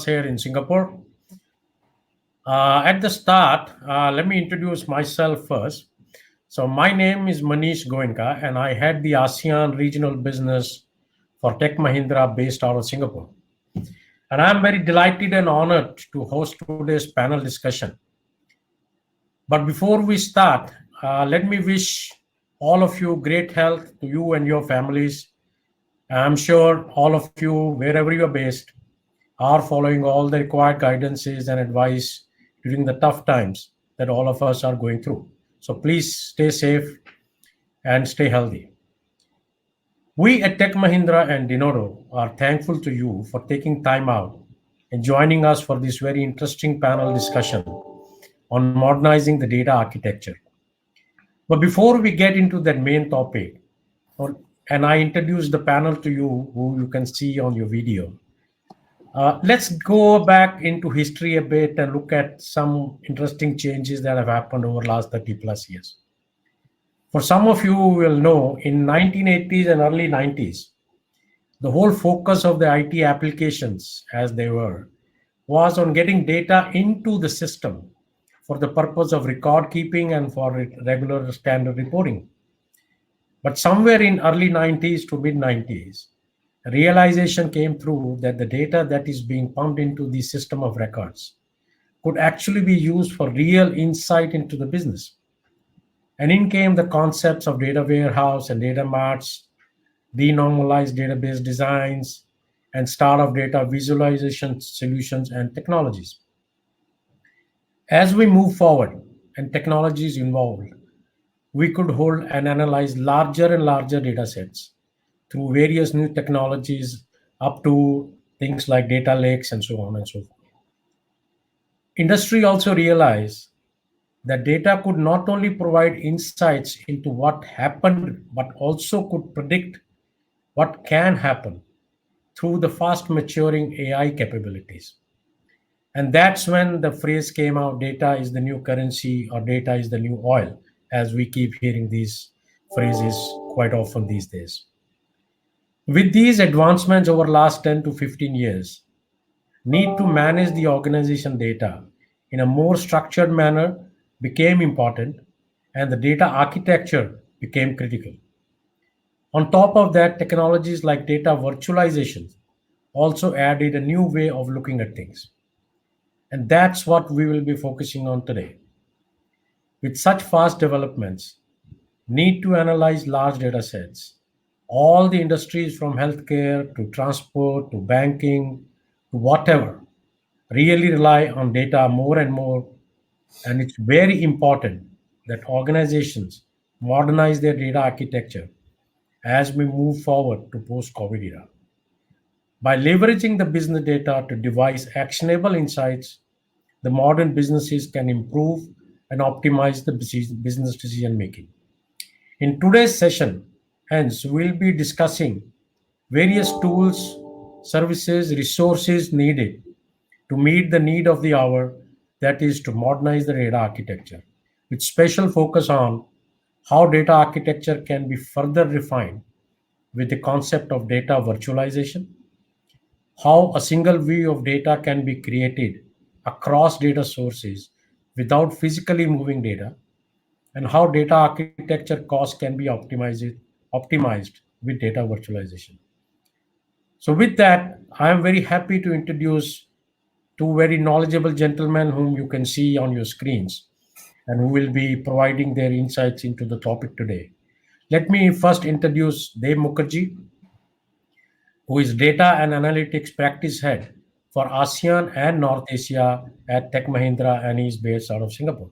here in Singapore. At the start, let me introduce myself first. So my name is Manish Goenka, and I head the ASEAN regional business for Tech Mahindra based out of Singapore. And I'm very delighted and honored to host today's panel discussion. But before we start, let me wish all of you great health to you and your families. I'm sure all of you, wherever you're based, are following all the required guidances and advice during the tough times that all of us are going through. So please stay safe and stay healthy. We at Tech Mahindra and Denodo are thankful to you for taking time out and joining us for this very interesting panel discussion on modernizing the data architecture. But before we get into that main topic, and I introduce the panel to you, who you can see on your video, let's go back into history a bit and look at some interesting changes that have happened over the last 30 plus years. For some of you will know, in 1980s and early 90s, the whole focus of the IT applications, as they were, was on getting data into the system for the purpose of record keeping and for regular standard reporting. But somewhere in early 90s to mid 90s, a realization came through that the data that is being pumped into the system of records could actually be used for real insight into the business. And in came the concepts of data warehouse and data marts, denormalized database designs, and start of data visualization solutions and technologies. As we move forward and technologies involved, we could hold and analyze larger and larger data sets through various new technologies up to things like data lakes and so on and so forth. Industry also realized that data could not only provide insights into what happened, but also could predict what can happen through the fast maturing AI capabilities. And that's when the phrase came out, data is the new currency or data is the new oil, as we keep hearing these phrases quite often these days. With these advancements over last 10 to 15 years, need to manage the organization data in a more structured manner became important, and the data architecture became critical. On top of that, technologies like data virtualization also added a new way of looking at things. And that's what we will be focusing on today. With such fast developments, need to analyze large data sets. All the industries from healthcare to transport to banking to whatever really rely on data more and more. And it's very important that organizations modernize their data architecture as we move forward to post-COVID era. By leveraging the business data to devise actionable insights, the modern businesses can improve and optimize the business decision making. In today's session, hence, we'll be discussing various tools, services, resources needed to meet the need of the hour, that is, to modernize the data architecture, with special focus on how data architecture can be further refined with the concept of data virtualization, how a single view of data can be created across data sources without physically moving data, and how data architecture costs can be optimized with data virtualization. So with that, I am very happy to introduce two very knowledgeable gentlemen whom you can see on your screens and who will be providing their insights into the topic today. Let me first introduce Deb Mukherji, who is Data and Analytics Practice Head for ASEAN and North Asia at Tech Mahindra, and he is based out of Singapore.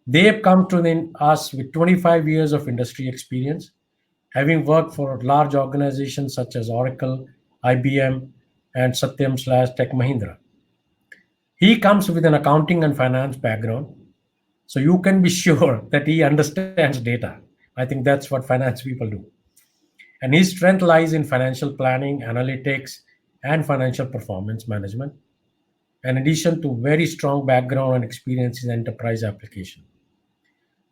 They have come to us with 25 years of industry experience, having worked for large organizations such as Oracle, IBM, and Satyam slash Tech Mahindra. He comes with an accounting and finance background, so you can be sure that he understands data. I think that's what finance people do. And his strength lies in financial planning, analytics, and financial performance management, in addition to very strong background and experience in enterprise application.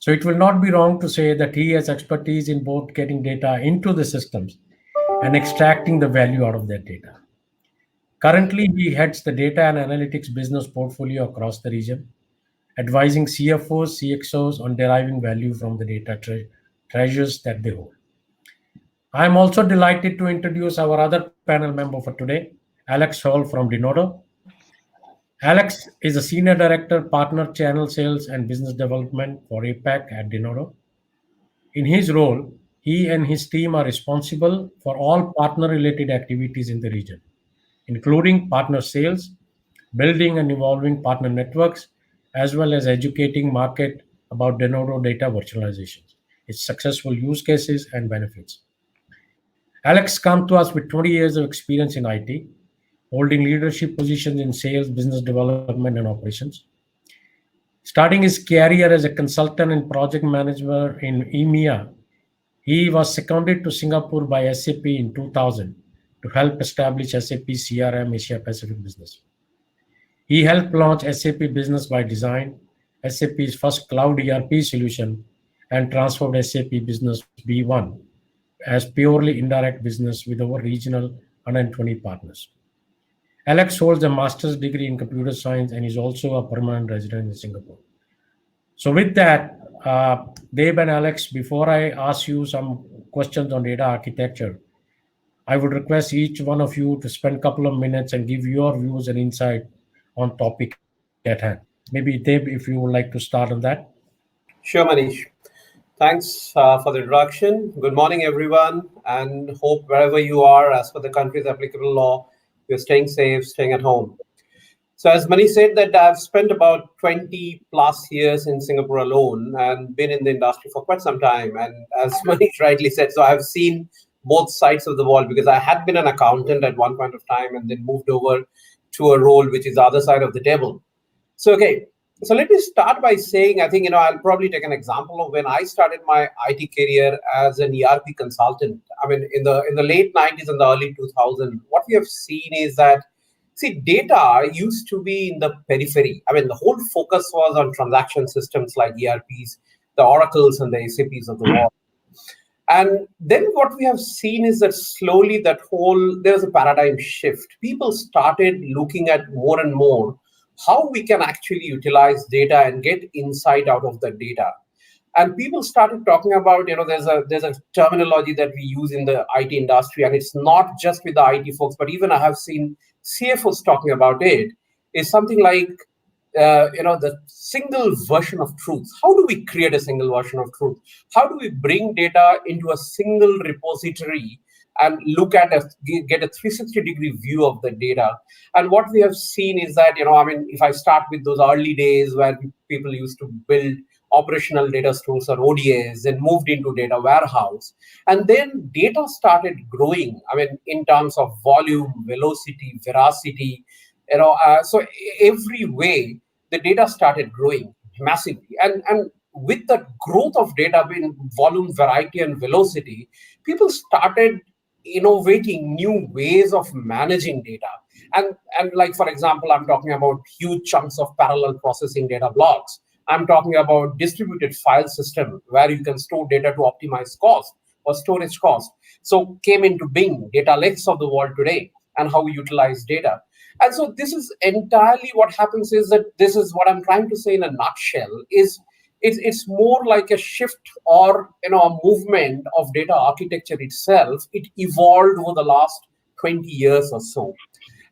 So it will not be wrong to say that he has expertise in both getting data into the systems and extracting the value out of that data. Currently, he heads the data and analytics business portfolio across the region, advising CFOs, CXOs on deriving value from the data treasures that they hold. I am also delighted to introduce our other panel member for today, Alex Hoehl from Denodo. Alex is a Senior Director, Partner Channel Sales and Business Development for APAC at Denodo. In his role, he and his team are responsible for all partner related activities in the region, including partner sales, building and evolving partner networks, as well as educating market about Denodo data virtualization, its successful use cases and benefits. Alex come to us with 20 years of experience in IT, holding leadership positions in sales, business development, and operations. Starting his career as a consultant and project manager in EMEA, he was seconded to Singapore by SAP in 2000 to help establish SAP CRM Asia Pacific business. He helped launch SAP Business by Design, SAP's first cloud ERP solution, and transformed SAP Business B1 as purely indirect business with over regional 120 partners. Alex holds a master's degree in computer science and is also a permanent resident in Singapore. So, with that, Deb and Alex, before I ask you some questions on data architecture, I would request each one of you to spend a couple of minutes and give your views and insight on topic at hand. Maybe Deb, if you would like to start on that. Sure, Manish. Thanks for the introduction. Good morning, everyone, and hope wherever you are, as per the country's applicable law, you're staying safe, staying at home. So, as Manish said, that I've spent about 20 plus years in Singapore alone and been in the industry for quite some time. And as Manish rightly said, so I've seen both sides of the world because I had been an accountant at one point of time and then moved over to a role which is the other side of the table. So, okay, so let me start by saying, I think, I'll probably take an example of when I started my IT career as an ERP consultant. I mean, in the late 90s and the early 2000s, what we have seen is that, see, data used to be in the periphery. I mean, the whole focus was on transaction systems like ERPs, the Oracles and the SAPs of the world. And then what we have seen is that slowly there's a paradigm shift. People started looking at more and more how we can actually utilize data and get insight out of the data. And people started talking about, there's a terminology that we use in the IT industry, and it's not just with the IT folks, but even I have seen CFOs talking about it, is something like, the single version of truth. How do we create a single version of truth? How do we bring data into a single repository and get a 360-degree view of the data? And what we have seen is that, if I start with those early days where people used to build operational data stores or ODAs, then moved into data warehouse, and then data started growing. I mean, in terms of volume, velocity, veracity, so every way the data started growing massively. And with the growth of data in volume, variety, and velocity, people started innovating new ways of managing data. And like, for example, I'm talking about huge chunks of parallel processing data blocks. I'm talking about distributed file system where you can store data to optimize cost or storage cost. So came into being data lakes of the world today and how we utilize data. And so this is entirely what happens is that this is what I'm trying to say in a nutshell is it's more like a shift or a movement of data architecture itself. It evolved over the last 20 years or so.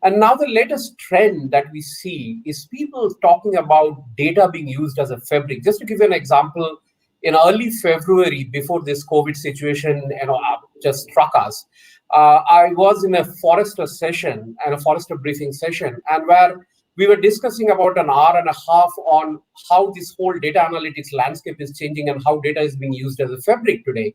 And now the latest trend that we see is people talking about data being used as a fabric. Just to give you an example, in early February, before this COVID situation just struck us, I was in a Forrester session and a Forrester briefing session, and where we were discussing about an hour and a half on how this whole data analytics landscape is changing and how data is being used as a fabric today.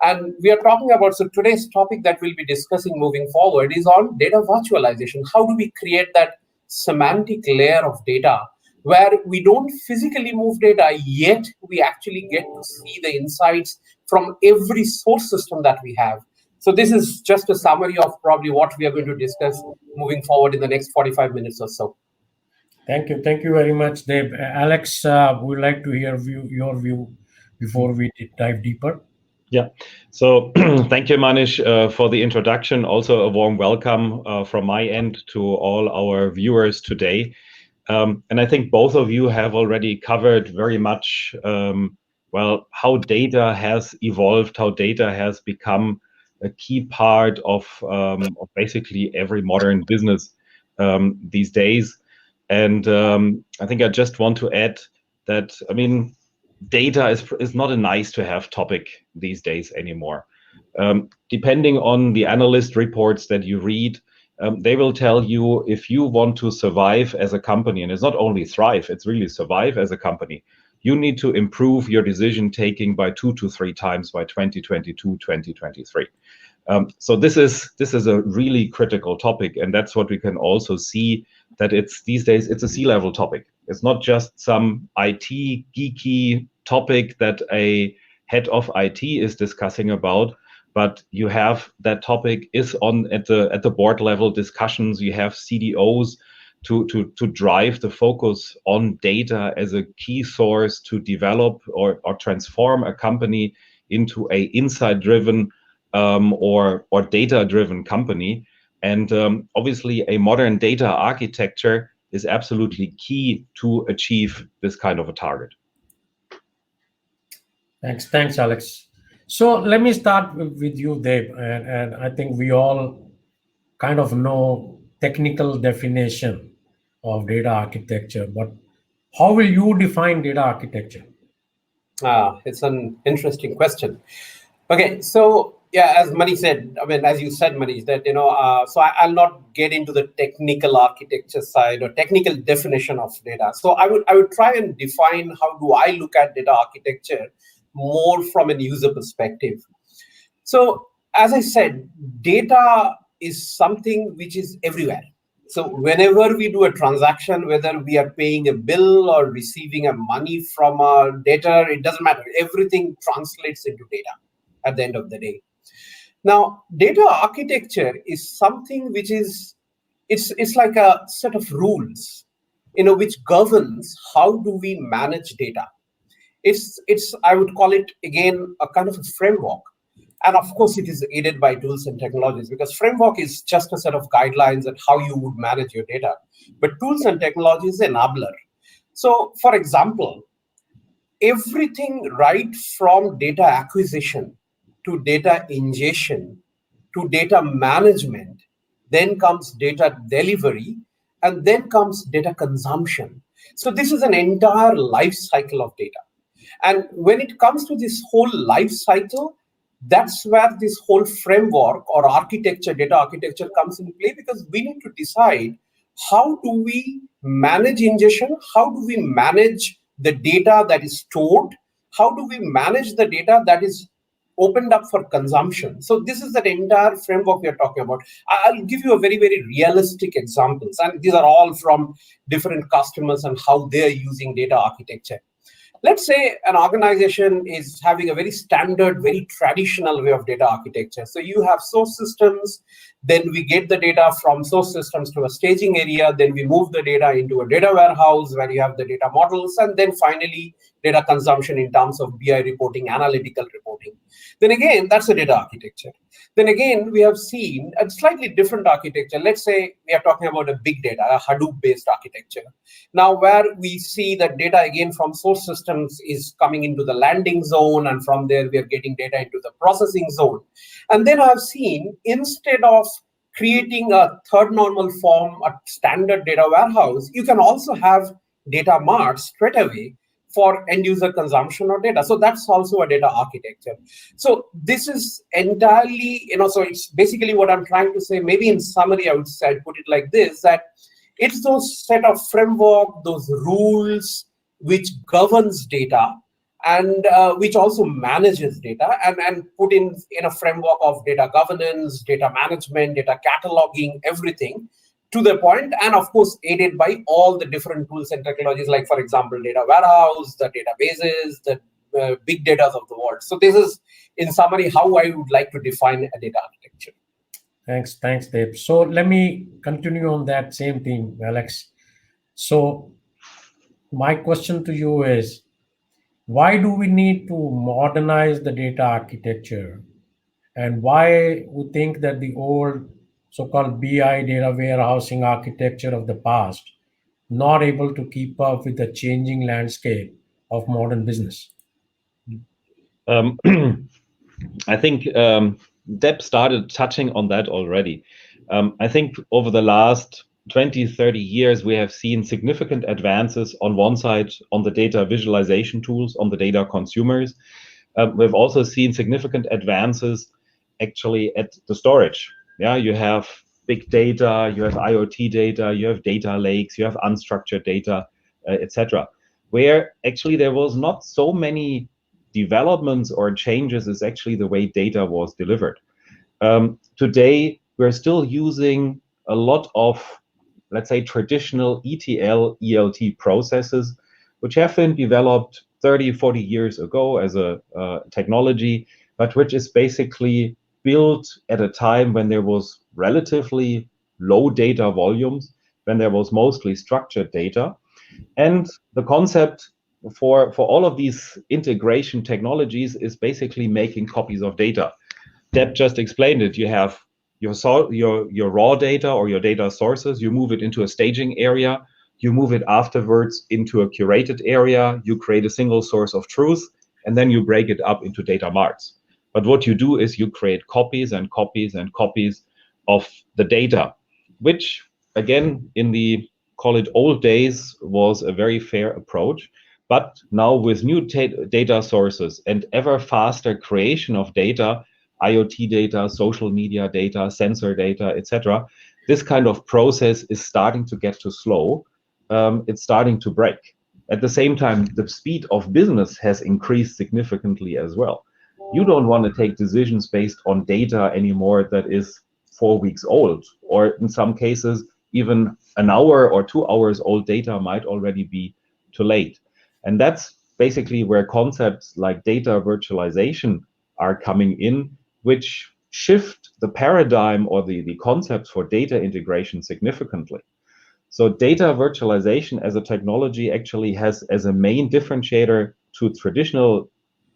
And we are talking about, so today's topic that we'll be discussing moving forward is on data virtualization. How do we create that semantic layer of data where we don't physically move data, yet we actually get to see the insights from every source system that we have. So this is just a summary of probably what we are going to discuss moving forward in the next 45 minutes or so. Thank you. Thank you very much, Deb. Alex, would like to hear your view before we dive deeper. Yeah. So thank you, Manish, for the introduction. Also, a warm welcome from my end to all our viewers today. And I think both of you have already covered very much, well, how data has evolved, how data has become a key part of basically every modern business these days. And I think I just want to add that, I mean, data is not a nice to have topic these days anymore. Depending on the analyst reports that you read, they will tell you if you want to survive as a company, and it's not only thrive, it's really survive as a company, you need to improve your decision taking by 2 to 3 times by 2022, 2023. So this is a really critical topic, and that's what we can also see, that it's these days it's a C-level topic. It's not just some IT geeky topic that a head of IT is discussing about, but you have that topic is on at the board level discussions. You have CDOs to drive the focus on data as a key source to develop or transform a company into a insight driven or data-driven company. And obviously, a modern data architecture is absolutely key to achieve this kind of a target. Thanks, Alex. So let me start with you, Dave, and I think we all kind of know technical definition of data architecture, but how will you define data architecture? It's an interesting question. Okay, so yeah, as Manish said, I mean, as you said, Manish, that so I'll not get into the technical architecture side or technical definition of data. So I would try and define how do I look at data architecture more from an user perspective. So as I said, data is something which is everywhere. So whenever we do a transaction, whether we are paying a bill or receiving a money from a debtor, it doesn't matter. Everything translates into data at the end of the day. Now, data architecture is something which is it's like a set of rules, which governs how do we manage data. It's I would call it again a kind of a framework. And of course, it is aided by tools and technologies, because framework is just a set of guidelines and how you would manage your data. But tools and technology is an enabler. So, for example, everything right from data acquisition to data ingestion to data management, then comes data delivery, and then comes data consumption. So this is an entire life cycle of data. And when it comes to this whole life cycle, that's where this whole framework or architecture, data architecture comes into play, because we need to decide how do we manage ingestion, how do we manage the data that is stored, how do we manage the data that is opened up for consumption. So this is the entire framework we are talking about. I'll give you a very, very realistic examples, and these are all from different customers and how they're using data architecture. Let's say an organization is having a very standard, very traditional way of data architecture. So you have source systems, then we get the data from source systems to a staging area, then we move the data into a data warehouse where you have the data models, and then finally data consumption in terms of BI reporting, analytical reporting. Then again, that's a data architecture. Then again, we have seen a slightly different architecture. Let's say we are talking about a big data, a Hadoop-based architecture. Now, where we see that data again from source systems is coming into the landing zone, and from there we are getting data into the processing zone. And then I've seen, instead of creating a third normal form, a standard data warehouse, you can also have data marts straight away for end user consumption of data. So that's also a data architecture. So this is entirely, so it's basically what I'm trying to say. Maybe in summary, I would say, I'd put it like this, that it's those set of framework, those rules which governs data, and which also manages data, and put in a framework of data governance, data management, data cataloging, everything to the point, and of course aided by all the different tools and technologies, like for example data warehouse, the databases, the big data of the world. So this is in summary how I would like to define a data architecture. Thanks, Dave. So let me continue on that same theme, Alex. So my question to you is, Why do we need to modernize the data architecture? And why we think that the old so-called BI data warehousing architecture of the past not able to keep up with the changing landscape of modern business? Um, I think Deb started touching on that already. I think over the last 20, 30 years, we have seen significant advances on one side on the data visualization tools, on the data consumers. We've also seen significant advances actually at the storage. Yeah, you have big data, you have IoT data, you have data lakes, you have unstructured data, etc. Where actually there was not so many developments or changes is actually the way data was delivered. Today, we're still using a lot of, let's say, traditional ETL, ELT processes, which have been developed 30, 40 years ago as a technology, but which is basically built at a time when there was relatively low data volumes, when there was mostly structured data. And the concept for all of these integration technologies is basically making copies of data. Deb just explained it. You have your raw data or your data sources. You move it into a staging area. You move it afterwards into a curated area. You create a single source of truth, and then you break it up into data marts. But what you do is you create copies and copies and copies of the data, which again in the call it old days was a very fair approach. But now with new data sources and ever faster creation of data, IoT data, social media data, sensor data, etc. This kind of process is starting to get too slow. It's starting to break. At the same time, the speed of business has increased significantly as well. You don't want to take decisions based on data anymore that is 4 weeks old, or in some cases, even an hour or 2 hours old data might already be too late. And that's basically where concepts like data virtualization are coming in, which shift the paradigm or the concepts for data integration significantly. So data virtualization as a technology actually has as a main differentiator to traditional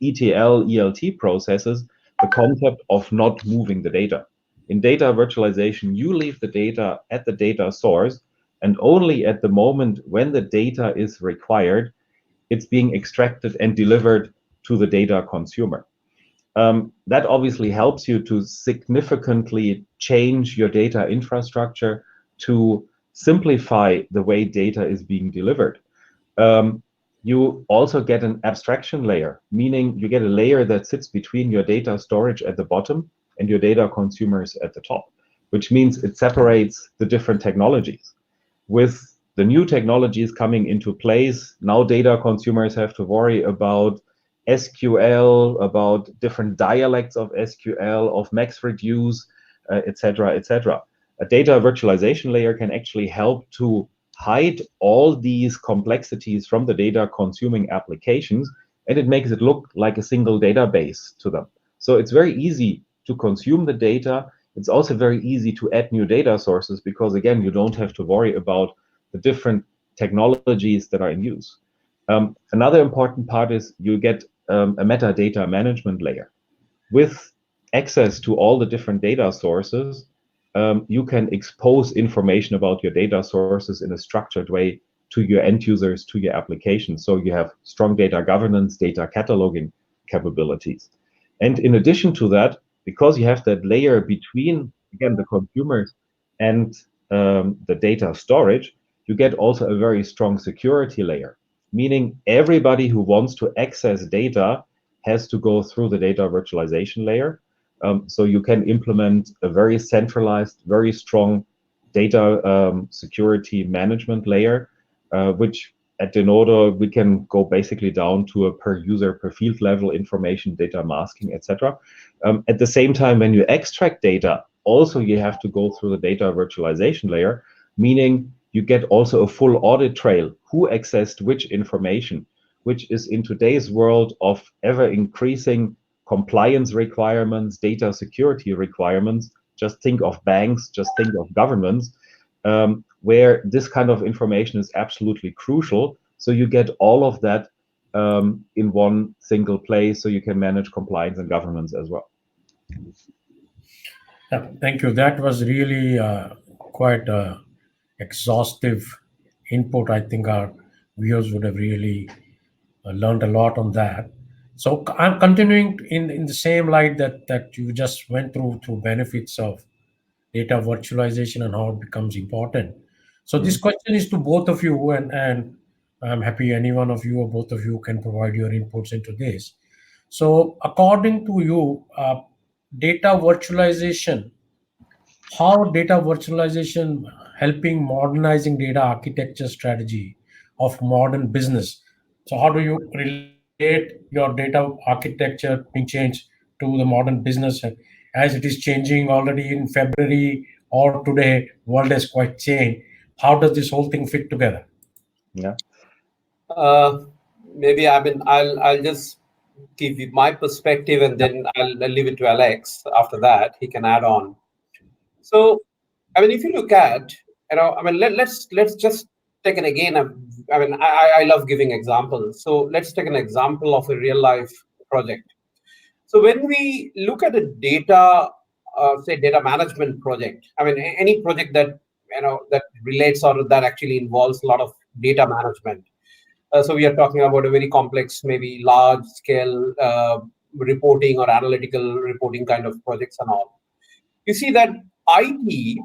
ETL, ELT processes, the concept of not moving the data. In data virtualization, you leave the data at the data source, and only at the moment when the data is required, it's being extracted and delivered to the data consumer. That obviously helps you to significantly change your data infrastructure to simplify the way data is being delivered. You also get an abstraction layer, meaning you get a layer that sits between your data storage at the bottom and your data consumers at the top, which means it separates the different technologies. With the new technologies coming into place, now data consumers have to worry about SQL, about different dialects of SQL, of MaxReduce, etc., etc. A data virtualization layer can actually help to hide all these complexities from the data consuming applications, and it makes it look like a single database to them. So it's very easy to consume the data. It's also very easy to add new data sources because, again, you don't have to worry about the different technologies that are in use. Another important part is you get a metadata management layer. With access to all the different data sources, you can expose information about your data sources in a structured way to your end users, to your applications. So you have strong data governance, data cataloging capabilities. And in addition to that, because you have that layer between, again, the consumers and the data storage, you get also a very strong security layer, meaning everybody who wants to access data has to go through the data virtualization layer. So you can implement a very centralized, very strong data security management layer, which at Denodo, we can go basically down to a per user, per field level information, data masking, etc. At the same time, when you extract data, also you have to go through the data virtualization layer, meaning you get also a full audit trail, who accessed which information, which is in today's world of ever increasing compliance requirements, data security requirements. Just think of banks, just think of governments, where this kind of information is absolutely crucial. So you get all of that in one single place, so you can manage compliance and governance as well. Yeah, thank you. That was really quite exhaustive input. I think our viewers would have really learned a lot on that. So I'm continuing in the same light that you just went through benefits of data virtualization and how it becomes important. So this question is to both of you, and I'm happy any one of you or both of you can provide your inputs into this. So according to you, data virtualization, how data virtualization helping modernizing data architecture strategy of modern business. So how do you relate your data architecture being changed to the modern business as it is changing already in February or today? World has quite changed. How does this whole thing fit together? Yeah. Maybe I'll just give you my perspective, and then I'll leave it to Alex. After that, he can add on. So, I mean, if you look at, let's just take an again. I love giving examples. So let's take an example of a real life project. So when we look at a data, say data management project, I mean, any project that that relates or that actually involves a lot of data management. So we are talking about a very complex, maybe large scale reporting or analytical reporting kind of projects and all. You see that IT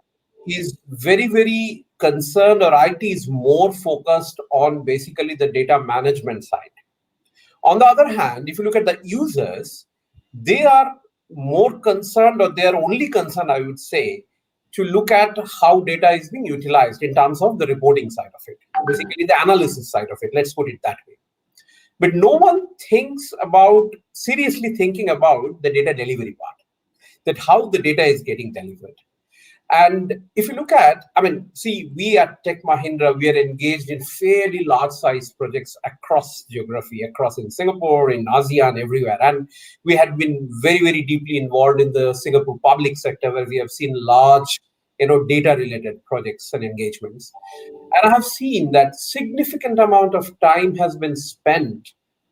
is very, very concerned, or IT is more focused on basically the data management side. On the other hand, if you look at the users, they are more concerned, or they are only concerned, I would say, to look at how data is being utilized in terms of the reporting side of it, basically the analysis side of it. Let's put it that way. But no one thinks about, seriously thinking about the data delivery part, that how the data is getting delivered. And if you look at, I mean, see, we at Tech Mahindra, we are engaged in fairly large size projects across geography, across in Singapore, in ASEAN, everywhere. And we had been very, very deeply involved in the Singapore public sector, where we have seen large, data related projects and engagements. And I have seen that significant amount of time has been spent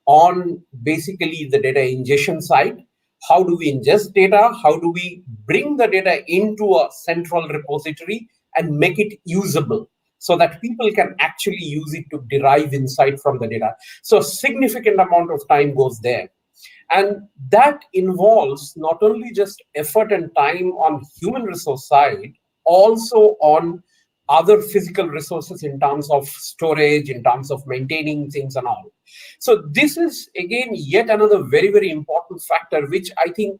on basically the data ingestion side. How do we ingest data? How do we bring the data into a central repository and make it usable so that people can actually use it to derive insight from the data? So a significant amount of time goes there. And that involves not only just effort and time on human resource side, also on other physical resources in terms of storage, in terms of maintaining things and all. So this is, again, yet another very, very important factor, which I think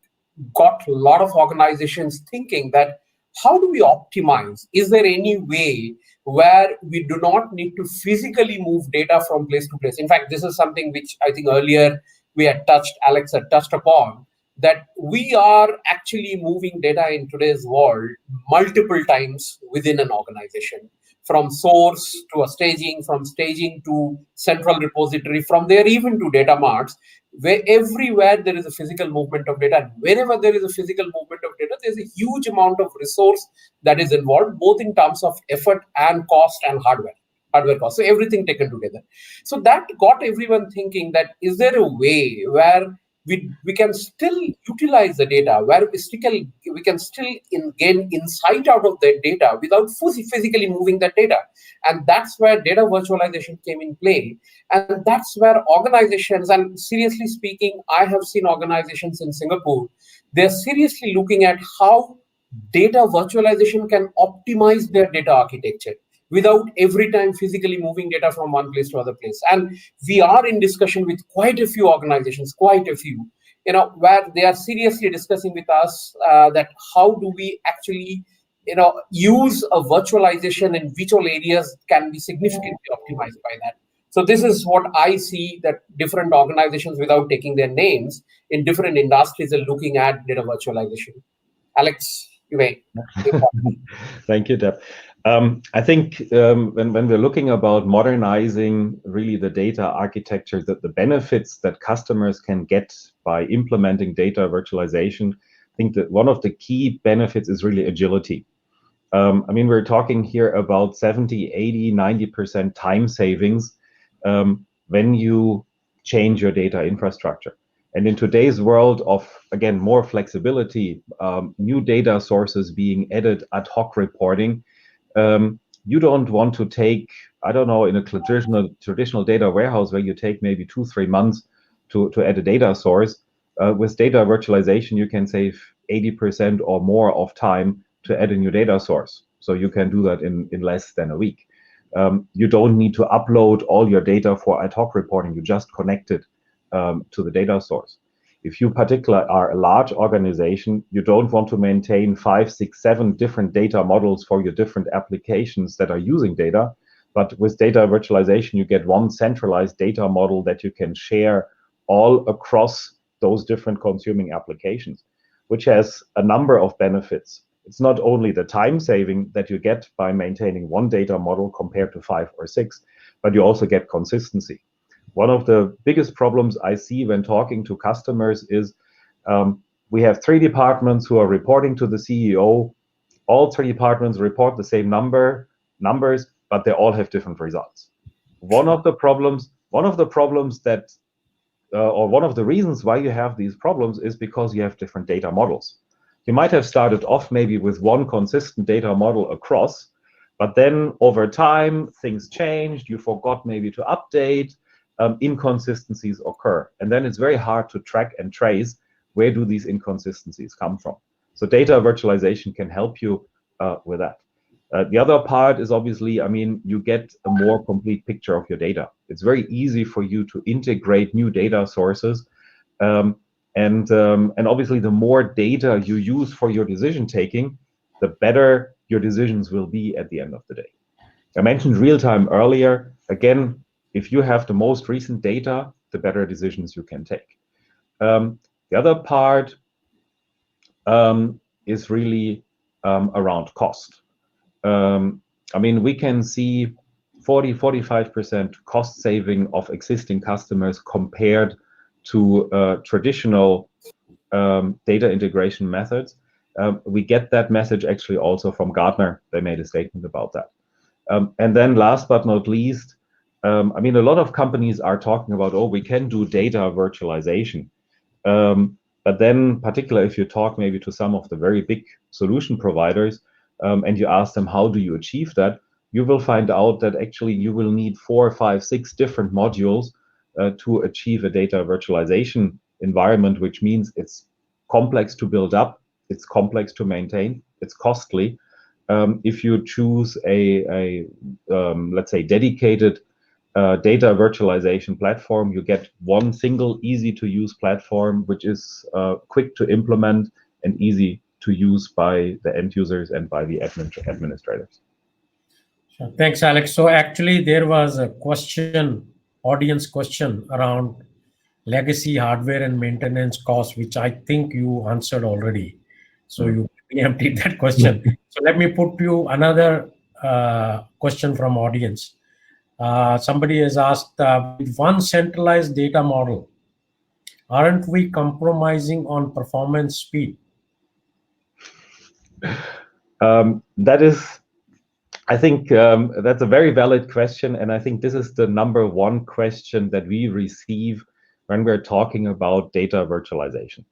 got a lot of organizations thinking that how do we optimize? Is there any way where we do not need to physically move data from place to place? In fact, this is something which I think earlier we had touched, Alex had touched upon, that we are actually moving data in today's world multiple times within an organization, from source to a staging, from staging to central repository, from there even to data marts, where everywhere there is a physical movement of data. And wherever there is a physical movement of data, there's a huge amount of resource that is involved, both in terms of effort and cost and hardware cost. So everything taken together. So that got everyone thinking that is there a way where we can still utilize the data, where we can still gain insight out of that data without physically moving that data. And that's where data virtualization came in play. And that's where organizations, and seriously speaking, I have seen organizations in Singapore, they're seriously looking at how data virtualization can optimize their data architecture without every time physically moving data from one place to other place. And we are in discussion with quite a few organizations, where they are seriously discussing with us that how do we actually, use a virtualization in which all areas can be significantly optimized by that. So this is what I see, that different organizations, without taking their names, in different industries are looking at data virtualization. Alex, you may. Thank you, Deb. I think when we're looking about modernizing really the data architecture, that the benefits that customers can get by implementing data virtualization, I think that one of the key benefits is really agility. I mean, we're talking here about 70, 80, 90% time savings when you change your data infrastructure. And in today's world of, again, more flexibility, new data sources being added, ad hoc reporting, you don't want to take, I don't know, in a traditional data warehouse where you take maybe 2-3 months to add a data source. With data virtualization, you can save 80% or more of time to add a new data source. So you can do that in less than a week. You don't need to upload all your data for ad hoc reporting. You just connect it to the data source. If you particularly are a large organization, you don't want to maintain 5, 6, 7 different data models for your different applications that are using data. But with data virtualization, you get one centralized data model that you can share all across those different consuming applications, which has a number of benefits. It's not only the time saving that you get by maintaining one data model compared to 5 or 6, but you also get consistency. One of the biggest problems I see when talking to customers is we have 3 departments who are reporting to the CEO. All 3 departments report the same numbers, but they all have different results. One of the reasons why you have these problems is because you have different data models. You might have started off maybe with one consistent data model across, but then over time, things changed. You forgot maybe to update. Inconsistencies occur. And then it's very hard to track and trace where do these inconsistencies come from. So data virtualization can help you with that. The other part is obviously, I mean, you get a more complete picture of your data. It's very easy for you to integrate new data sources. And obviously, the more data you use for your decision taking, the better your decisions will be at the end of the day. I mentioned real time earlier. Again, if you have the most recent data, the better decisions you can take. The other part is really around cost. I mean, we can see 40-45% cost saving of existing customers compared to traditional data integration methods. We get that message actually also from Gartner. They made a statement about that. And then last but not least, I mean, a lot of companies are talking about, oh, we can do data virtualization. But then, particularly if you talk maybe to some of the very big solution providers and you ask them, how do you achieve that? You will find out that actually you will need 4, 5, 6 different modules to achieve a data virtualization environment, which means it's complex to build up, it's complex to maintain, it's costly. If you choose a let's say, dedicated data virtualization platform, you get one single easy-to-use platform, which is quick to implement and easy to use by the end users and by the administrators. Sure. Thanks, Alex. So actually, there was a question, audience question around legacy hardware and maintenance costs, which I think you answered already. So you preempted that question. So let me put you another question from audience. Somebody has asked, with one centralized data model, aren't we compromising on performance speed? That is, I think that's a very valid question. And I think this is the #1 question that we receive when we're talking about data virtualization.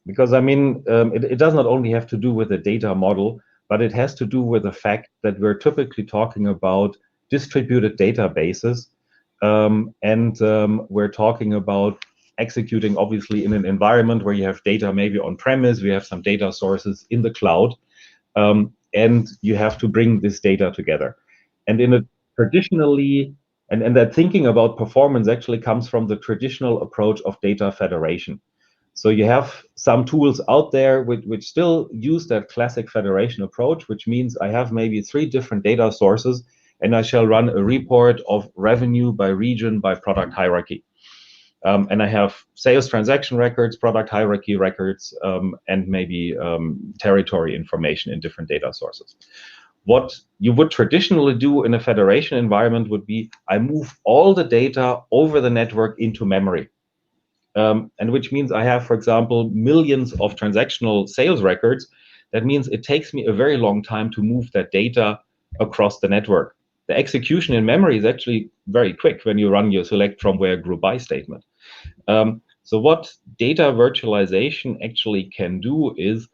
Because, I mean, it does not only have to do with the data model, but it has to do with the fact that we're typically talking about distributed databases. And we're talking about executing, obviously, in an environment where you have data maybe on-premise, we have some data sources in the cloud, and you have to bring this data together. And in a traditionally, and that thinking about performance actually comes from the traditional approach of data federation. So you have some tools out there which still use that classic federation approach, which means I have maybe 3 different data sources, and I shall run a report of revenue by region, by product hierarchy. And I have sales transaction records, product hierarchy records, and maybe territory information in different data sources. What you would traditionally do in a federation environment would be, I move all the data over the network into memory. And which means I have, for example, millions of transactional sales records. That means it takes me a very long time to move that data across the network. the execution in memory is actually very quick when you run your select from where group by statement. So what data virtualization actually can do is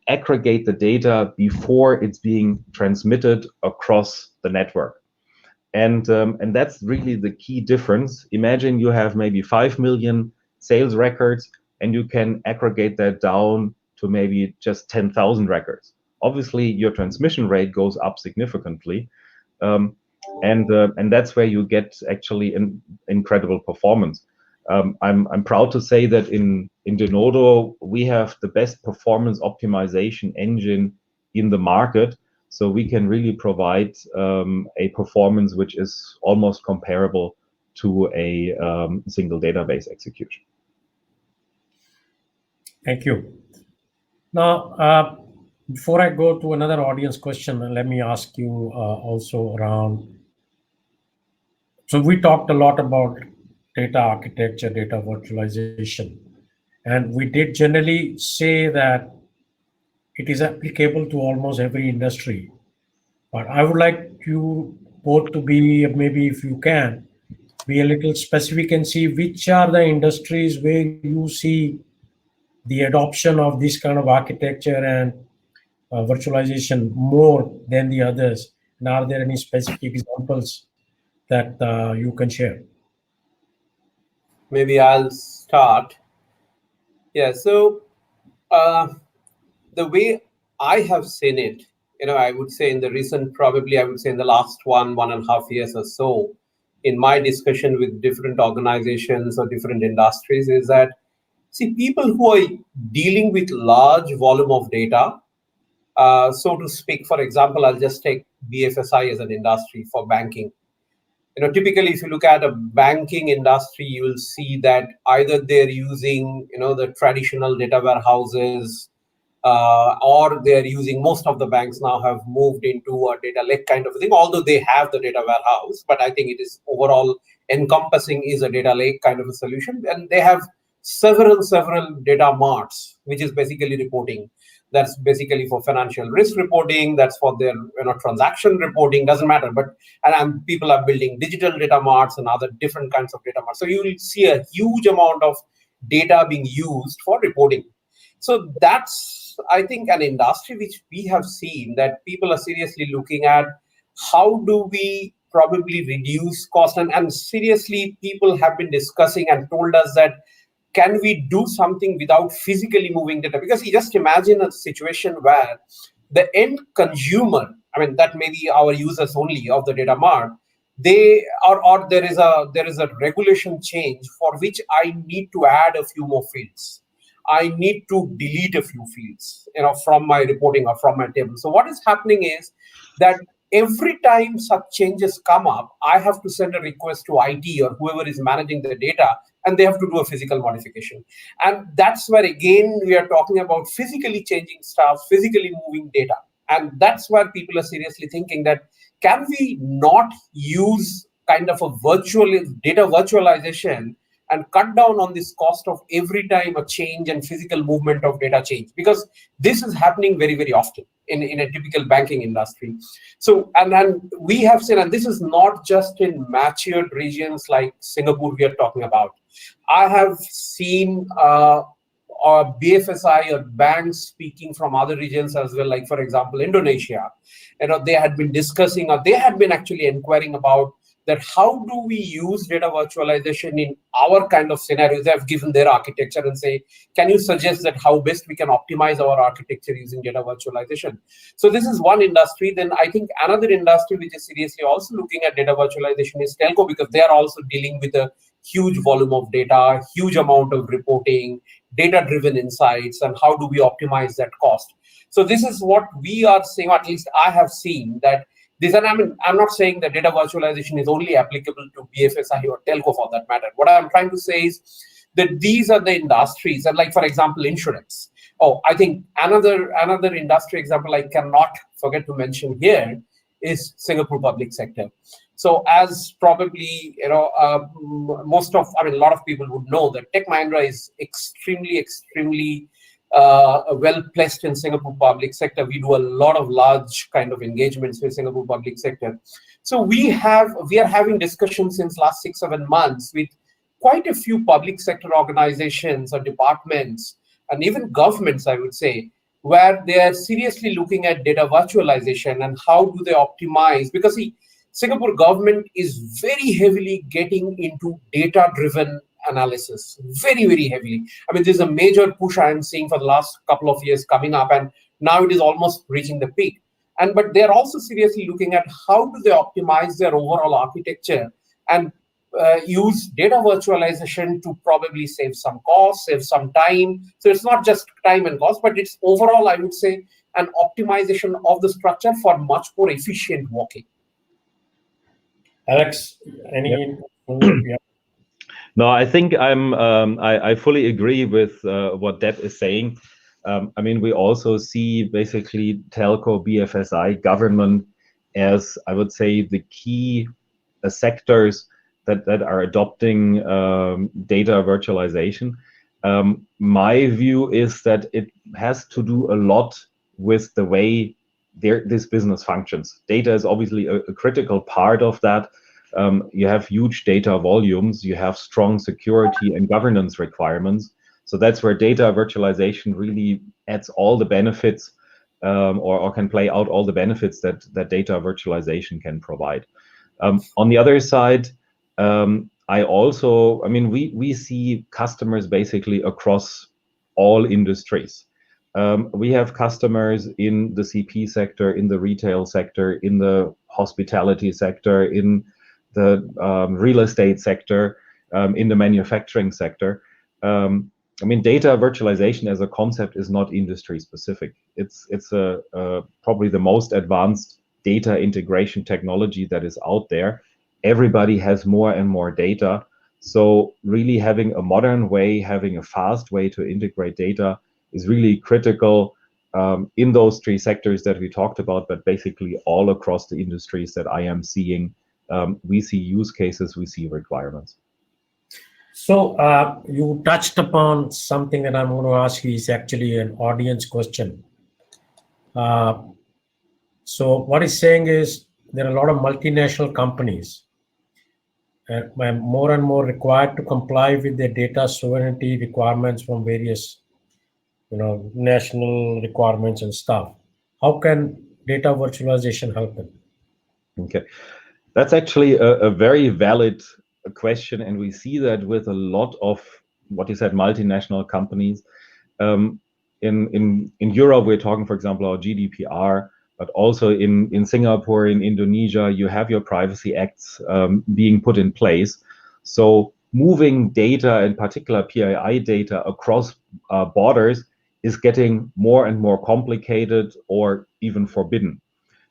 aggregate the data before it's being transmitted across the network. And that's really the key difference. Imagine you have maybe 5 million sales records, and you can aggregate that down to maybe just 10,000 records. Obviously, your transmission rate goes up significantly, and that's where you get actually an incredible performance. I'm proud to say that in Denodo we have the best performance optimization engine in the market. So we can really provide a performance which is almost comparable to a single database execution. Thank you. Now, before I go to another audience question, let me ask you also around. So we talked a lot about data architecture, data virtualization, and we did generally say that it is applicable to almost every industry. But I would like you both to be, maybe if you can, be a little specific and see which are the industries where you see the adoption of this kind of architecture and virtualization more than the others. And are there any specific examples that you can share? Maybe I'll start. Yeah, so the way I have seen it, I would say in the recent, probably I would say in the last 1.5 years or so, in my discussion with different organizations or different industries, is that, see, people who are dealing with large volume of data, so to speak, for example, I'll just take BFSI as an industry for banking. Typically, if you look at a banking industry, you will see that either they're using, the traditional data warehouses, or they're using, most of the banks now have moved into a data lake kind of thing, although they have the data warehouse, but I think it is overall encompassing is a data lake kind of a solution. And they have several data marts, which is basically reporting. That's basically for financial risk reporting. That's for their transaction reporting. Doesn't matter. But people are building digital data marts and other different kinds of data marts. So you will see a huge amount of data being used for reporting. So that's, I think, an industry which we have seen that people are seriously looking at. How do we probably reduce cost? And seriously, people have been discussing and told us that, can we do something without physically moving data? Because you just imagine a situation where the end consumer, that may be our users only of the data mart, they are, or there is a regulation change for which I need to add a few more fields. I need to delete a few fields, from my reporting or from my table. So what is happening is that every time such changes come up, I have to send a request to IT or whoever is managing the data, and they have to do a physical modification. And that's where, again, we are talking about physically changing stuff, physically moving data. And that's where people are seriously thinking that, can we not use kind of a data virtualization and cut down on this cost of every time a change and physical movement of data change? Because this is happening very, very often in a typical banking industry. So, and we have seen, and this is not just in matured regions like Singapore we are talking about. I have seen BFSI or banks speaking from other regions as well, like, for example, Indonesia. They had been discussing, or they had been actually inquiring about that, how do we use data virtualization in our kind of scenarios? They have given their architecture and say, can you suggest that how best we can optimize our architecture using data virtualization? So this is one industry. Then I think another industry which is seriously also looking at data virtualization is telco, because they are also dealing with a huge volume of data, huge amount of reporting, data-driven insights, and how do we optimize that cost? So this is what we are seeing, or at least I have seen that. I'm not saying that data virtualization is only applicable to BFSI or telco for that matter. What I'm trying to say is that these are the industries, and like, for example, insurance. I think another industry example I cannot forget to mention here is Singapore public sector. So as probably, a lot of people would know that Tech Mahindra is extremely well placed in Singapore public sector. We do a lot of large kind of engagements with Singapore public sector. So we are having discussions since last 6-7 months with quite a few public sector organizations or departments and even governments, I would say, where they are seriously looking at data virtualization and how do they optimize. Because see, Singapore government is very heavily getting into data-driven analysis, very, very heavily. I mean, there's a major push I am seeing for the last couple of years coming up, and now it is almost reaching the peak. But they're also seriously looking at how do they optimize their overall architecture and use data virtualization to probably save some cost, save some time. So it's not just time and cost, but it's overall, I would say, an optimization of the structure for much more efficient working. Alex, any? Yeah. No, I think I fully agree with what Deb is saying. I mean, we also see basically telco, BFSI, government as, I would say, the key sectors that are adopting data virtualization. My view is that it has to do a lot with the way this business functions. Data is obviously a critical part of that. You have huge data volumes, you have strong security and governance requirements. So that's where data virtualization really adds all the benefits or can play out all the benefits that data virtualization can provide. On the other side, we see customers basically across all industries. We have customers in the CP sector, in the retail sector, in the hospitality sector, in the real estate sector, in the manufacturing sector. Data virtualization as a concept is not industry specific. It's probably the most advanced data integration technology that is out there. Everybody has more and more data. So really having a modern way, having a fast way to integrate data is really critical in those three sectors that we talked about, but basically all across the industries that I am seeing. We see use cases, we see requirements. So you touched upon something that I'm going to ask you is actually an audience question. So what he's saying is there are a lot of multinational companies more and more required to comply with their data sovereignty requirements from various, national requirements and stuff. How can data virtualization help them? Okay, that's actually a very valid question, and we see that with a lot of what you said, multinational companies. In Europe, we're talking, for example, our GDPR. But also in Singapore, in Indonesia, you have your privacy acts being put in place. So moving data, in particular PII data, across borders is getting more and more complicated or even forbidden.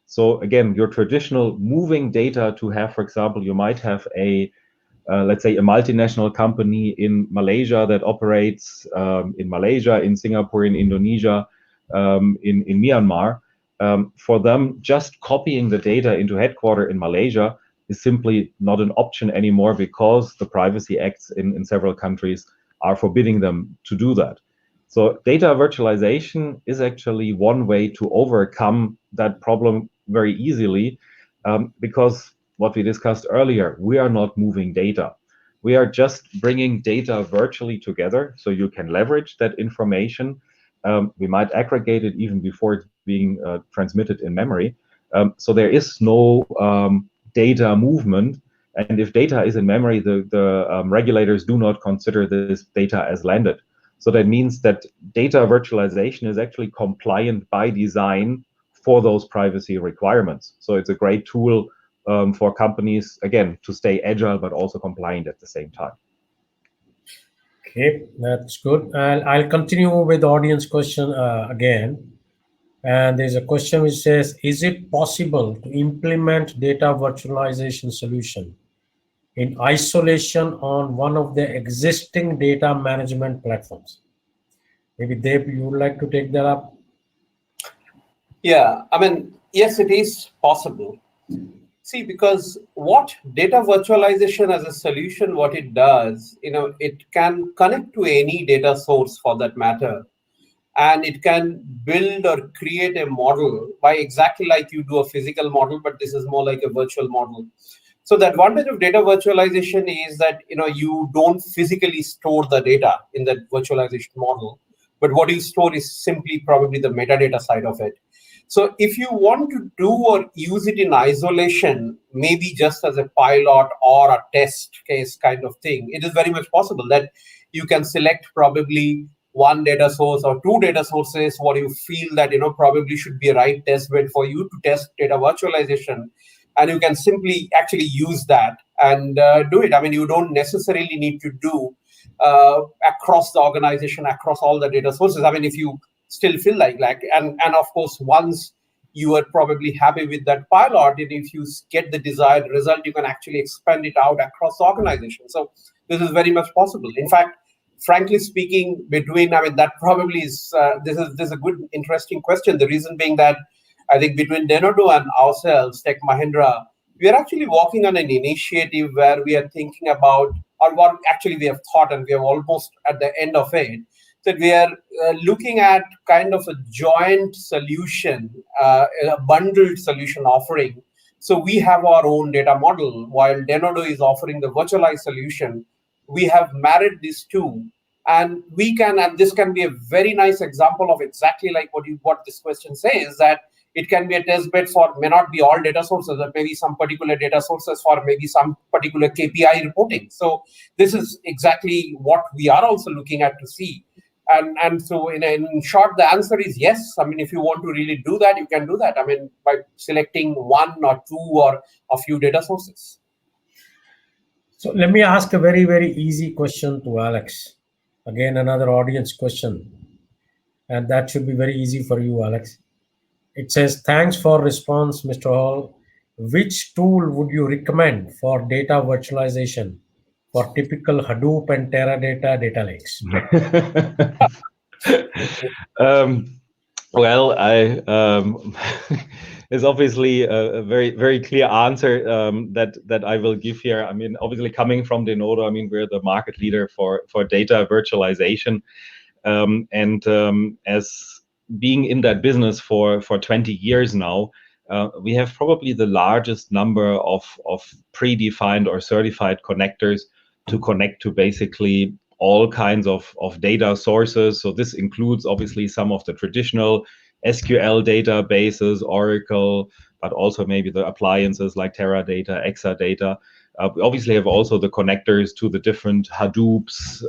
So again, your traditional moving data to have, for example, you might have let's say a multinational company in Malaysia that operates in Malaysia, in Singapore, in Indonesia, in Myanmar. For them, just copying the data into headquarters in Malaysia is simply not an option anymore because the privacy acts in several countries are forbidding them to do that. So data virtualization is actually one way to overcome that problem very easily because what we discussed earlier, we are not moving data. We are just bringing data virtually together so you can leverage that information. We might aggregate it even before it's being transmitted in memory. So there is no data movement. And if data is in memory, the regulators do not consider this data as landed. So that means that data virtualization is actually compliant by design for those privacy requirements. So it's a great tool for companies, again, to stay agile, but also compliant at the same time. Okay, that's good. I'll continue with the audience question again. And there's a question which says, is it possible to implement data virtualization solution in isolation on one of the existing data management platforms? Maybe Deb, you would like to take that up? Yeah, yes, it is possible. See, because what data virtualization as a solution, what it does, it can connect to any data source for that matter. and it can build or create a model by exactly like you do a physical model, but this is more like a virtual model. So the advantage of data virtualization is that you don't physically store the data in that virtualization model, but what you store is simply probably the metadata side of it. So if you want to do or use it in isolation, maybe just as a pilot or a test case kind of thing, it is very much possible that you can select probably one data source or two data sources what you feel that probably should be a right test bed for you to test data virtualization, and you can simply actually use that and do it. I mean, you don't necessarily need to do across the organization, across all the data sources. I mean, if you still feel like and of course, once you are probably happy with that pilot, and if you get the desired result, you can actually expand it out across the organization. So this is very much possible. In fact, frankly speaking, that probably is this is a good, interesting question. The reason being that I think between Denodo and ourselves, Tech Mahindra, we are actually working on an initiative where we are thinking about, or what actually we have thought, and we are almost at the end of it, that we are looking at kind of a joint solution, a bundled solution offering. So we have our own data model, while Denodo is offering the virtualized solution. We have married these two, and this can be a very nice example of exactly like what this question says, that it can be a test bed for, may not be all data sources, but maybe some particular data sources for maybe some particular KPI reporting. So this is exactly what we are also looking at to see. And so in short, the answer is yes. I mean, if you want to really do that, you can do that. I mean, by selecting one or two or a few data sources. So let me ask a very, very easy question to Alex. Again, another audience question. And that should be very easy for you, Alex. It says, thanks for response, Mr. Hall. Which tool would you recommend for data virtualization for typical Hadoop and Teradata data lakes? Well, it's obviously a very, very clear answer that I will give here. I mean, obviously coming from Denodo, I mean, we're the market leader for data virtualization. As being in that business for 20 years now, we have probably the largest number of predefined or certified connectors to connect to basically all kinds of data sources. So this includes obviously some of the traditional SQL databases, Oracle, but also maybe the appliances like Teradata, Exadata. We obviously have also the connectors to the different Hadoops,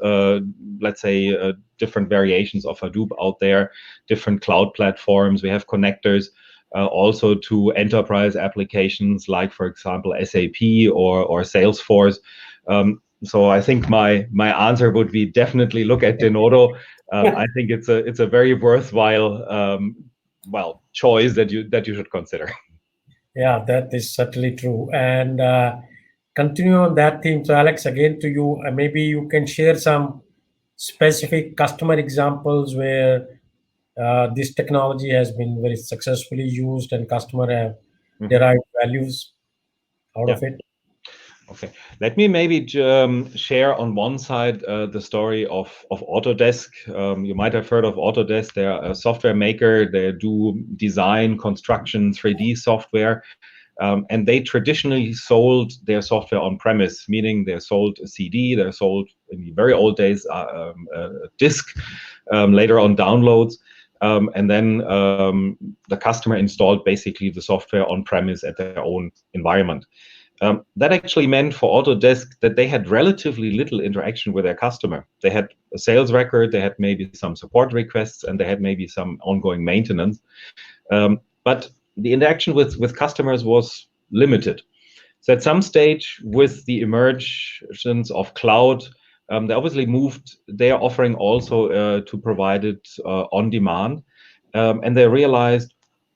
let's say different variations of Hadoop out there, different cloud platforms. We have connectors also to enterprise applications like, for example, SAP or Salesforce. So I think my answer would be definitely look at Denodo. I think it's a very worthwhile choice that you should consider. Yeah, that is certainly true. And continue on that theme. So, Alex, again to you. Maybe you can share some specific customer examples where this technology has been very successfully used and customer have derived values out of it. Okay, let me maybe share on one side the story of Autodesk. You might have heard of Autodesk. They're a software maker. They do design, construction, 3D software. And they traditionally sold their software on premise, meaning they sold a CD, they're sold in the very old days a disk, later on downloads. And then the customer installed basically the software on premise at their own environment. That actually meant for Autodesk that they had relatively little interaction with their customer. They had a sales record, they had maybe some support requests, and they had maybe some ongoing maintenance. But the interaction with customers was limited. So at some stage, with the emergence of cloud, they obviously moved their offering also to provide it on demand. And they realized,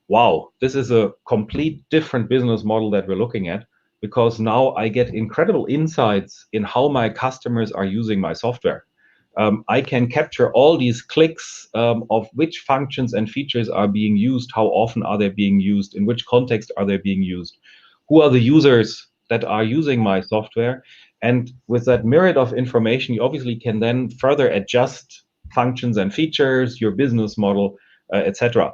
wow, this is a complete different business model that we're looking at, because now I get incredible insights in how my customers are using my software. I can capture all these clicks of which functions and features are being used, how often are they being used, in which context are they being used, who are the users that are using my software. And with that myriad of information, you obviously can then further adjust functions and features, your business model, etc.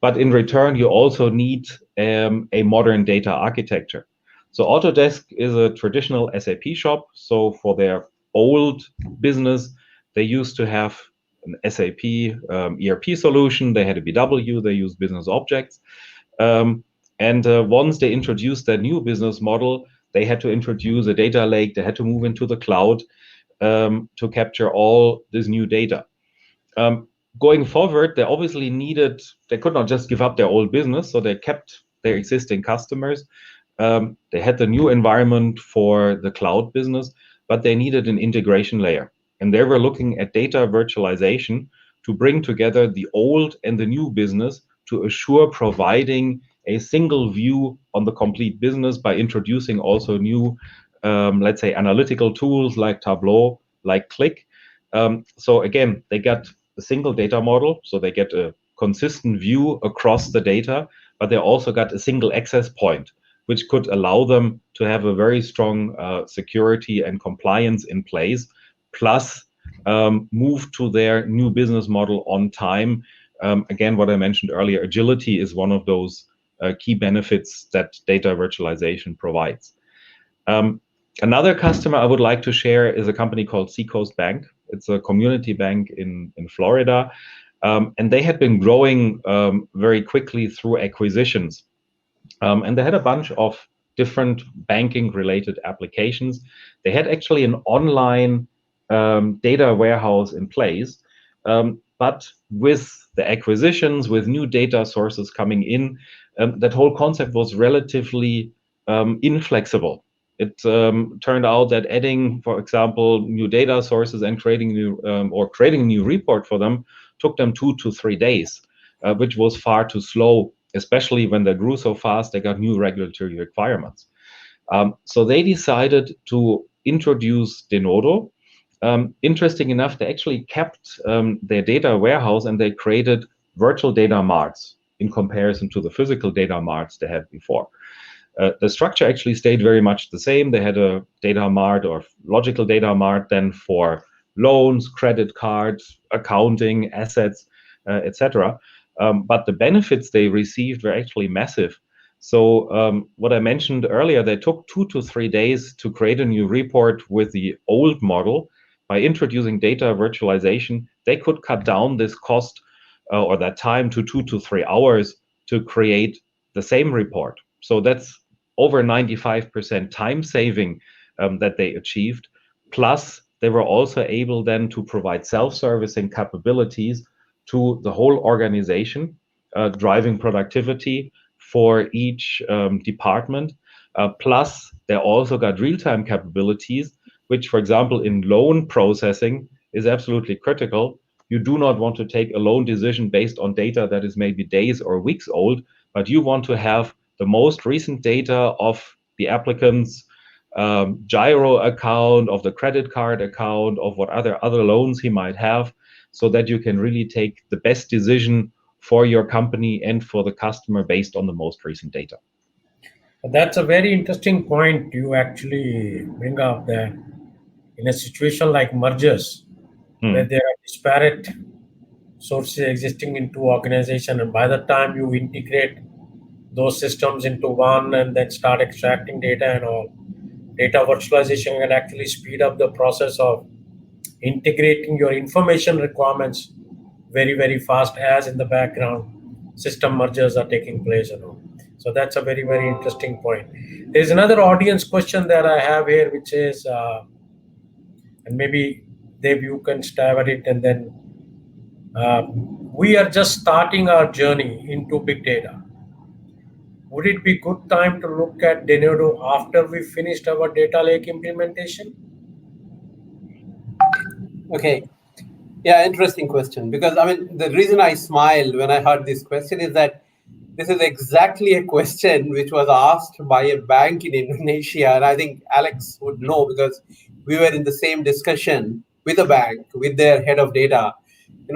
But in return, you also need a modern data architecture. So Autodesk is a traditional SAP shop. So for their old business, they used to have an SAP ERP solution. They had a BW. They used business objects. And once they introduced that new business model, they had to introduce a data lake. They had to move into the cloud to capture all this new data. Going forward, they could not just give up their old business, so they kept their existing customers. They had the new environment for the cloud business, but they needed an integration layer. And they were looking at data virtualization to bring together the old and the new business to assure providing a single view on the complete business by introducing also new, let's say, analytical tools like Tableau, like Qlik. So again, they got a single data model, so they get a consistent view across the data, but they also got a single access point, which could allow them to have a very strong security and compliance in place, plus move to their new business model on time. Again, what I mentioned earlier, agility is one of those key benefits that data virtualization provides. Another customer I would like to share is a company called Seacoast Bank. It's a community bank in Florida. And they had been growing very quickly through acquisitions. And they had a bunch of different banking-related applications. They had actually an online data warehouse in place. But with the acquisitions, with new data sources coming in, that whole concept was relatively inflexible. It turned out that adding, for example, new data sources and creating a new report for them took them 2 to 3 days, which was far too slow, especially when they grew so fast. They got new regulatory requirements. So they decided to introduce Denodo. Interesting enough, they actually kept their data warehouse and they created virtual data marts in comparison to the physical data marts they had before. The structure actually stayed very much the same. They had a data mart or logical data mart then for loans, credit cards, accounting, assets, etc. But the benefits they received were actually massive. So what I mentioned earlier, they took 2 to 3 days to create a new report with the old model. By introducing data virtualization, they could cut down this cost or that time to 2 to 3 hours to create the same report. So that's over 95% time saving that they achieved. Plus, they were also able then to provide self-servicing capabilities to the whole organization, driving productivity for each department. Plus, they also got real-time capabilities, which, for example, in loan processing is absolutely critical. You do not want to take a loan decision based on data that is maybe days or weeks old, but you want to have the most recent data of the applicant's gyro account, of the credit card account, of what other loans he might have, so that you can really take the best decision for your company and for the customer based on the most recent data. That's a very interesting point you actually bring up, that in a situation like mergers, where there are disparate sources existing in two organizations, and by the time you integrate those systems into one and then start extracting data and all, data virtualization can actually speed up the process of integrating your information requirements very, very fast, as in the background system mergers are taking place and all. So that's a very, very interesting point. There's another audience question that I have here, which is, and maybe Deb, you can stab at it, and then we are just starting our journey into big data. Would it be good time to look at Denodo after we finished our data lake implementation? Okay. Yeah, interesting question. Because I mean, the reason I smiled when I heard this question is that this is exactly a question which was asked by a bank in Indonesia. And I think Alex would know because we were in the same discussion with a bank, with their head of data,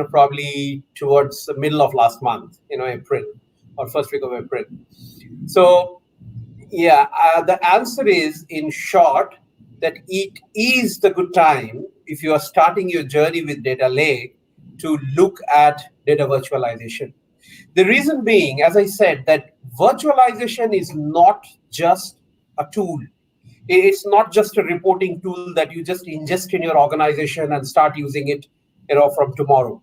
probably towards the middle of last month, April or first week of April. So, yeah, the answer is, in short, that it is the good time if you are starting your journey with data lake to look at data virtualization. The reason being, as I said, that virtualization is not just a tool. It's not just a reporting tool that you just ingest in your organization and start using it, from tomorrow,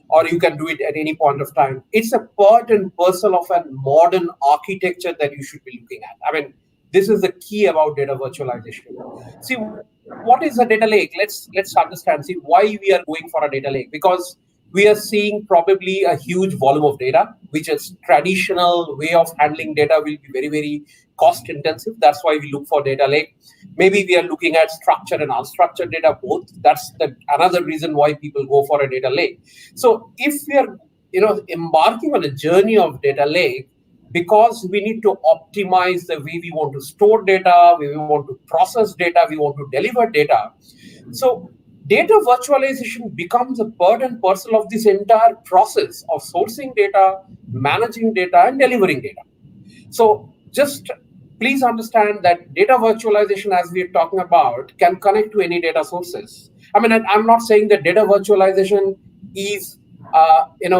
or you can do it at any point of time. It's a part and parcel of a modern architecture that you should be looking at. I mean, this is the key about data virtualization. See, what is a data lake? Let's understand. See why we are going for a data lake, because we are seeing probably a huge volume of data, which is traditional way of handling data will be very, very cost intensive. That's why we look for data lake. Maybe we are looking at structured and unstructured data both. That's another reason why people go for a data lake. So if we are embarking on a journey of data lake, because we need to optimize the way we want to store data, we want to process data, we want to deliver data. So data virtualization becomes a part and parcel of this entire process of sourcing data, managing data, and delivering data. So just please understand that data virtualization, as we're talking about, can connect to any data sources. I mean, I'm not saying that data virtualization is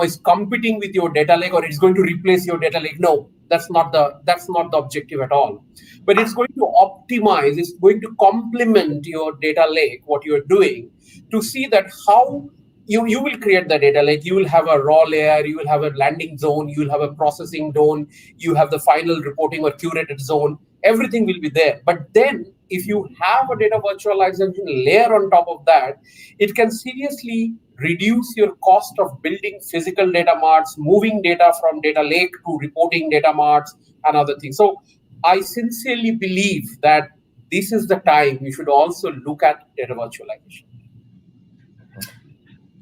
is competing with your data lake or it's going to replace your data lake. No, that's not the objective at all. But it's going to optimize, it's going to complement your data lake, what you're doing, to see that how you will create the data lake. You will have a raw layer, you will have a landing zone, you will have a processing zone, you have the final reporting or curated zone. Everything will be there. But then if you have a data virtualization layer on top of that, it can seriously reduce your cost of building physical data marts, moving data from data lake to reporting data marts and other things. So I sincerely believe that this is the time we should also look at data virtualization.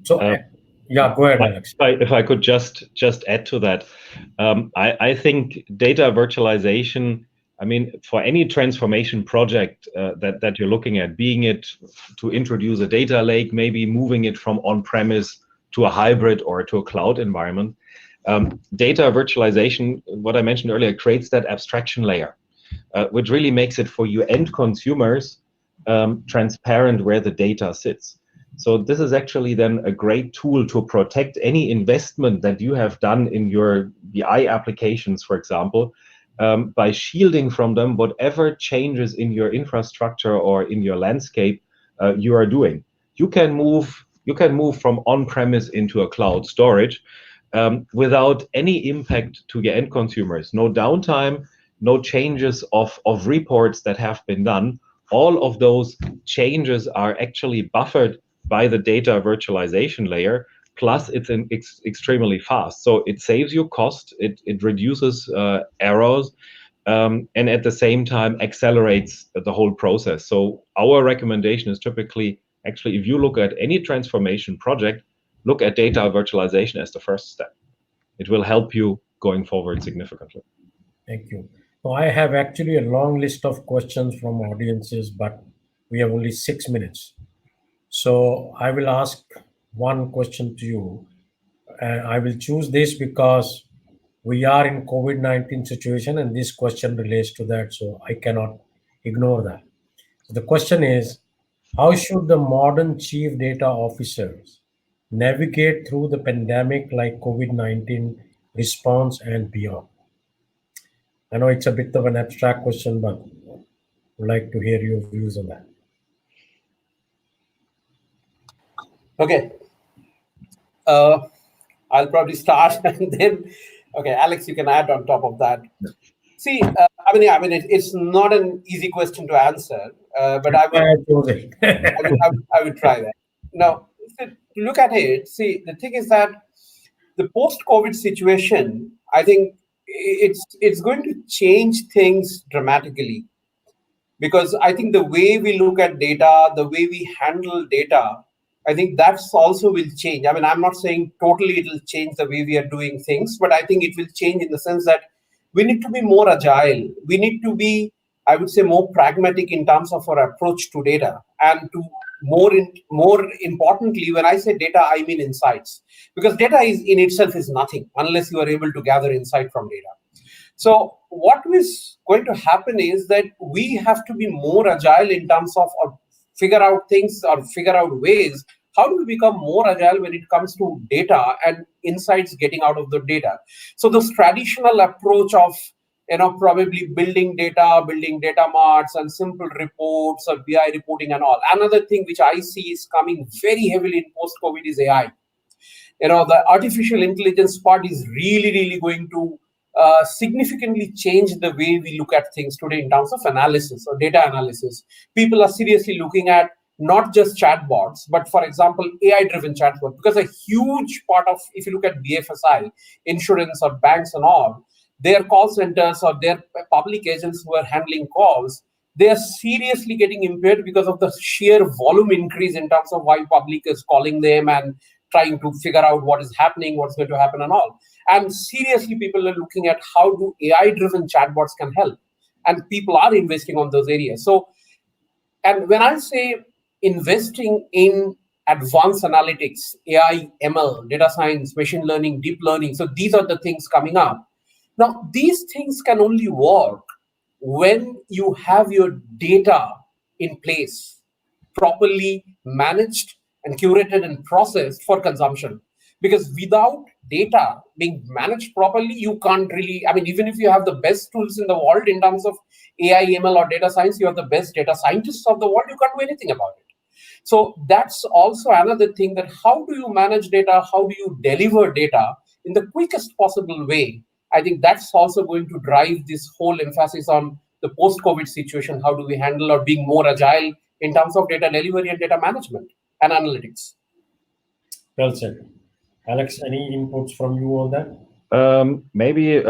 So, yeah, go ahead, Alex. If I could just add to that, I think data virtualization, I mean, for any transformation project that you're looking at, being it to introduce a data lake, maybe moving it from on-premise to a hybrid or to a cloud environment, data virtualization, what I mentioned earlier, creates that abstraction layer, which really makes it for you end consumers transparent where the data sits. So this is actually then a great tool to protect any investment that you have done in your BI applications, for example, by shielding from them whatever changes in your infrastructure or in your landscape you are doing. You can move from on-premise into a cloud storage without any impact to your end consumers. No downtime, no changes of reports that have been done. All of those changes are actually buffered by the data virtualization layer, plus it's extremely fast. So it saves you cost, it reduces errors, and at the same time accelerates the whole process. So our recommendation is typically, actually, if you look at any transformation project, look at data virtualization as the first step. It will help you going forward significantly. Thank you. So I have actually a long list of questions from audiences, but we have only 6 minutes. So I will ask one question to you. I will choose this because we are in COVID-19 situation and this question relates to that. So I cannot ignore that. So the question is, how should the modern chief data officers navigate through the pandemic like COVID-19 response and beyond? I know it's a bit of an abstract question, but I'd like to hear your views on that. Okay. I'll probably start and then, okay, Alex, you can add on top of that. See, I mean, it's not an easy question to answer, but I would try that. Now, to look at it, see, the thing is that the post-COVID situation, I think it's going to change things dramatically, because I think the way we look at data, the way we handle data, I think that's also will change. I mean, I'm not saying totally it will change the way we are doing things, but I think it will change in the sense that we need to be more agile. We need to be, I would say, more pragmatic in terms of our approach to data, and to more importantly, when I say data, I mean insights, because data is in itself is nothing unless you are able to gather insight from data. So what is going to happen is that we have to be more agile in terms of figure out things or figure out ways how do we become more agile when it comes to data and insights getting out of the data? So this traditional approach of probably building data marts and simple reports or BI reporting and all. Another thing which I see is coming very heavily in post-COVID is AI. The artificial intelligence part is really going to significantly change the way we look at things today in terms of analysis or data analysis. People are seriously looking at not just chatbots, but for example, AI-driven chatbot, because a huge part of, if you look at BFSI, insurance or banks and all, their call centers or their public agents who are handling calls, they are seriously getting impaired because of the sheer volume increase in terms of why public is calling them and trying to figure out what is happening, what's going to happen and all. And seriously, people are looking at how do AI-driven chatbots can help. And people are investing on those areas. So, and when I say investing in advanced analytics, AI, ML, data science, machine learning, deep learning, so these are the things coming up. Now, these things can only work when you have your data in place, properly managed and curated and processed for consumption. Because without data being managed properly, you can't really, even if you have the best tools in the world in terms of AI, ML, or data science, you have the best data scientists of the world, you can't do anything about it. So that's also another thing, that how do you manage data? How do you deliver data in the quickest possible way? I think that's also going to drive this whole emphasis on the post-COVID situation. How do we handle or being more agile in terms of data delivery and data management and analytics? Well said. Alex, any inputs from you on that? Maybe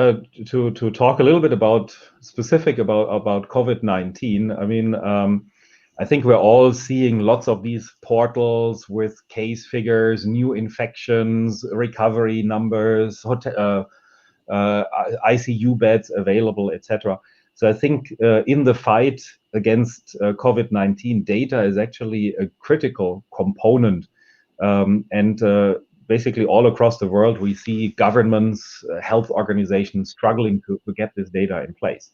to talk a little bit about COVID-19. I think we're all seeing lots of these portals with case figures, new infections, recovery numbers, ICU beds available, etc. So I think in the fight against COVID-19, data is actually a critical component. Basically all across the world, we see governments, health organizations struggling to get this data in place.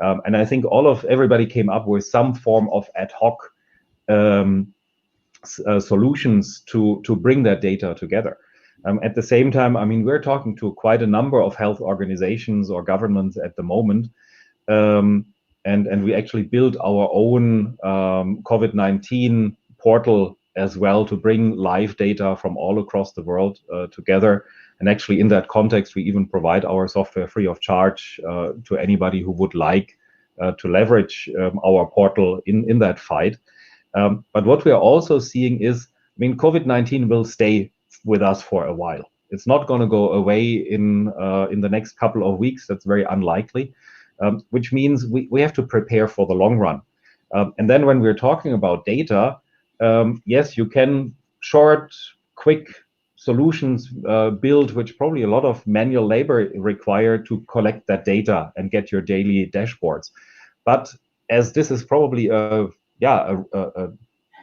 And I think everybody came up with some form of ad hoc solutions to bring that data together. At the same time, we're talking to quite a number of health organizations or governments at the moment. And we actually built our own COVID-19 portal as well to bring live data from all across the world together. And actually in that context, we even provide our software free of charge to anybody who would like to leverage our portal in that fight. But what we are also seeing is, COVID-19 will stay with us for a while. It's not going to go away in the next couple of weeks. That's very unlikely, which means we have to prepare for the long run. And then when we're talking about data, yes, you can short, quick solutions build, which probably a lot of manual labor required to collect that data and get your daily dashboards. But as this is probably a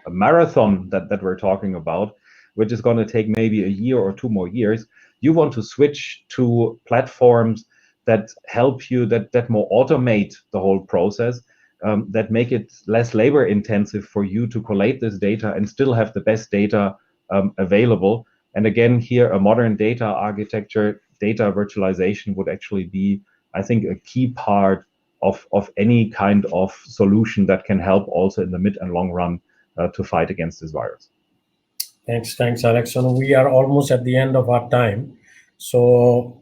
marathon that we're talking about, which is going to take maybe a year or 2 more years, you want to switch to platforms that help you, that more automate the whole process, that make it less labor intensive for you to collate this data and still have the best data available. And again, here, a modern data architecture, data virtualization would actually be, I think, a key part of any kind of solution that can help also in the mid and long run to fight against this virus. Thanks, Alex. So we are almost at the end of our time. So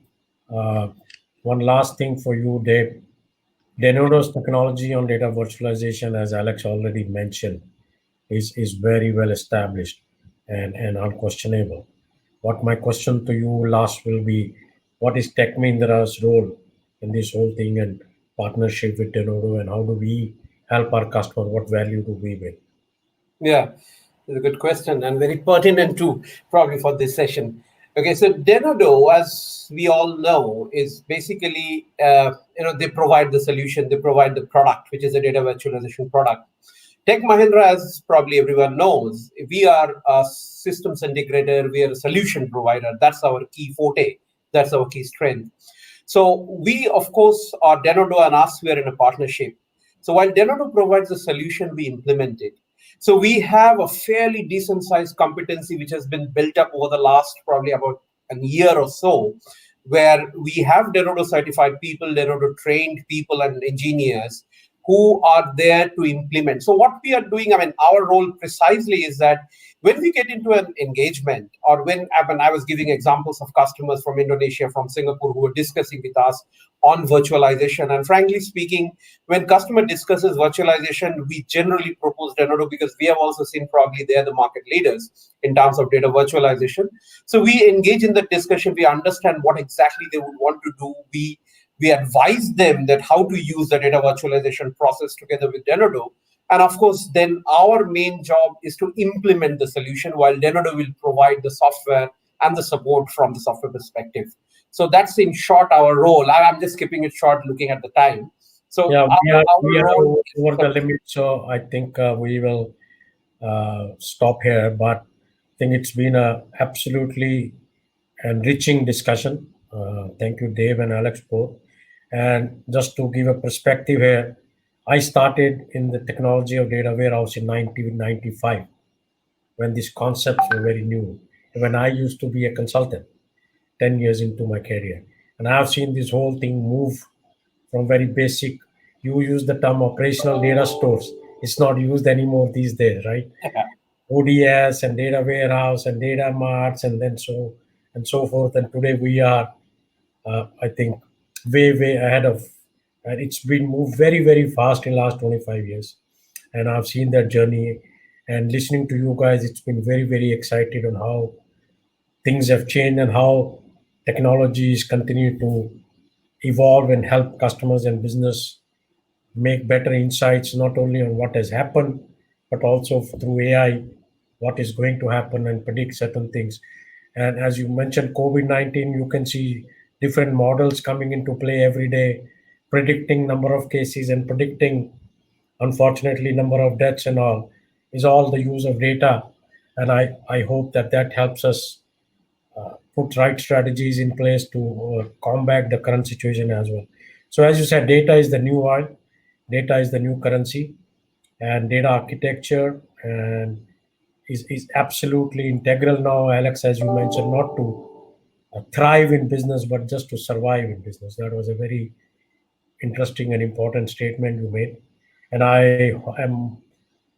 one last thing for you, Deb. Denondo's technology on data virtualization, as Alex already mentioned, is very well established and unquestionable. What my question to you last will be, what is Tech Mahindra's role in this whole thing and partnership with Denodo, and how do we help our customer? What value do we bring? Yeah, it's a good question and very pertinent too, probably for this session. Okay, so Denodo, as we all know, is basically, they provide the solution, they provide the product, which is a data virtualization product. Tech Mahindra, as probably everyone knows, we are a systems integrator, we are a solution provider. That's our key forte, that's our key strength. So we, of course, are Denodo and us, we are in a partnership. So while Denodo provides a solution, we implement it. So we have a fairly decent sized competency which has been built up over the last probably about a year or so, where we have Denodo certified people, Denodo trained people and engineers who are there to implement. So what we are doing, I mean, our role precisely is that when we get into an engagement, or when I was giving examples of customers from Indonesia, from Singapore, who were discussing with us on virtualization. And frankly speaking, when customer discusses virtualization, we generally propose Denodo because we have also seen probably they're the market leaders in terms of data virtualization. So we engage in the discussion, we understand what exactly they would want to do. We advise them that how to use the data virtualization process together with Denodo. And of course, then our main job is to implement the solution, while Denodo will provide the software and the support from the software perspective. So that's in short our role. I'm just keeping it short looking at the time. So Yeah, we are role over the limit, so I think we will stop here. But I think it's been a absolutely enriching discussion. Thank you, Dave and Alex both. And just to give a perspective here, I started in the technology of data warehouse in 1995 when these concepts were very new. When I used to be a consultant 10 years into my career. And I've seen this whole thing move from very basic. You use the term operational data stores. It's not used anymore these days, right? ODS and data warehouse and data marts and then so forth. And today we are, I think, way ahead of. And it's been moved very fast in last 25 years. And I've seen that journey. And listening to you guys, it's been very excited on how things have changed and how technologies continue to evolve and help customers and business make better insights, not only on what has happened, but also through AI, what is going to happen and predict certain things. And as you mentioned, COVID-19, you can see different models coming into play every day, predicting number of cases and predicting, unfortunately, number of deaths and all, is all the use of data. And I hope that that helps us put right strategies in place to combat the current situation as well. So, as you said, data is the new oil, data is the new currency, and data architecture and is absolutely integral now, Alex, as you mentioned, not to thrive in business, but just to survive in business. That was a very interesting and important statement you made. And I am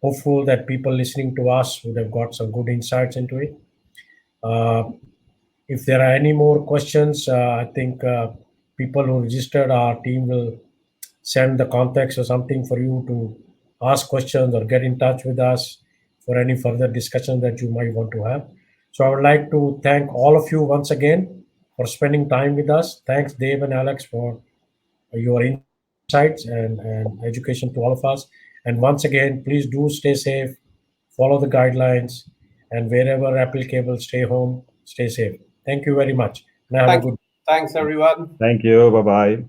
hopeful that people listening to us would have got some good insights into it. Uh, if there are any more questions, I think people who registered, our team will send the contacts or something for you to ask questions or get in touch with us for any further discussion that you might want to have. So I would like to thank all of you once again for spending time with us. Thanks, Dave and Alex, for your insights and education to all of us. And once again, please do stay safe, follow the guidelines, and wherever applicable, stay home, stay safe. Thank you very much. And have a Thanks, good thanks everyone. Thank you. Bye-bye.